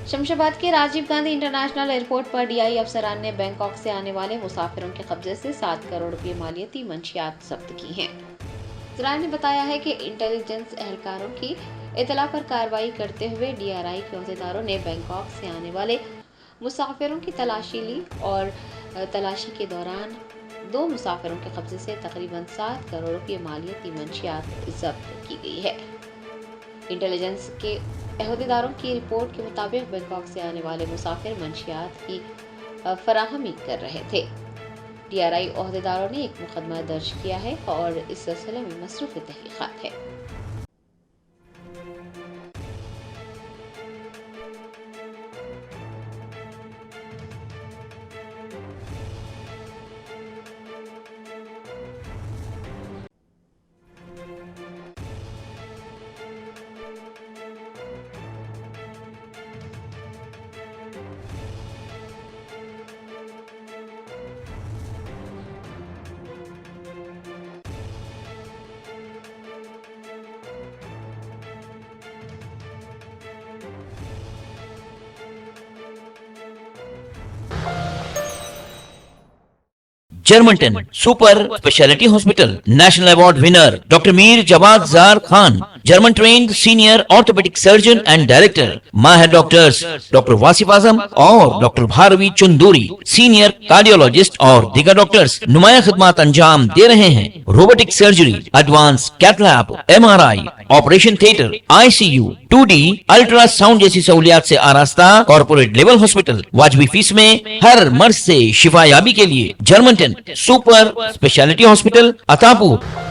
शमशाबाद के Rajiv Gandhi international airport पर DI अफसरान ने बैंकॉक से आने वाले मुसाफिरों के कब्जे से 7 करोड़ रुपए मालियती मंशियात जब्त की हैं। जराये ने बताया है कि इंटेलिजेंस एहलकारों की इतला पर कार्रवाई करते हुए डीआरआई के अहदेदारों ने बैंकॉक से आने वाले मुसाफिरों की तलाशी ली और तलाशी के दौरान 2 मुसाफिरों के कब्जे से तकरीबन 7 करोड़ रुपए मालियती मंशियात जब्त की गई है। इंटेलिजेंस के अहदेदारों की रिपोर्ट के मुताबिक बैंकॉक से आने वाले मुसाफिर मंशियात की फराहमी कर रहे थे। डीआरआई अहदेदारों ने एक मुकदमा दर्ज किया है और इस सिलसिले में मसरूफ तहकीकात है। Germanten super speciality hospital national award winner doctor Mir Jawad Zar Khan, German trained senior orthopedic surgeon and director, माहिर डॉक्टर्स डॉक्टर वासिफ आजम और doctor Bharavi Chunduri, senior cardiologist और दीगर डॉक्टर्स नुमाया खिदमत अंजाम दे रहे हैं। Robotic surgery, advance cath lab, MRI, operation theatre, ICU, 2D ultrasound जैसी सहूलियात से आरास्ता कॉर्पोरेट लेवल हॉस्पिटल। वाजबी फीस में हर मर्ज से शिफायाबी के लिए Germanton super speciality hospital, Attapur.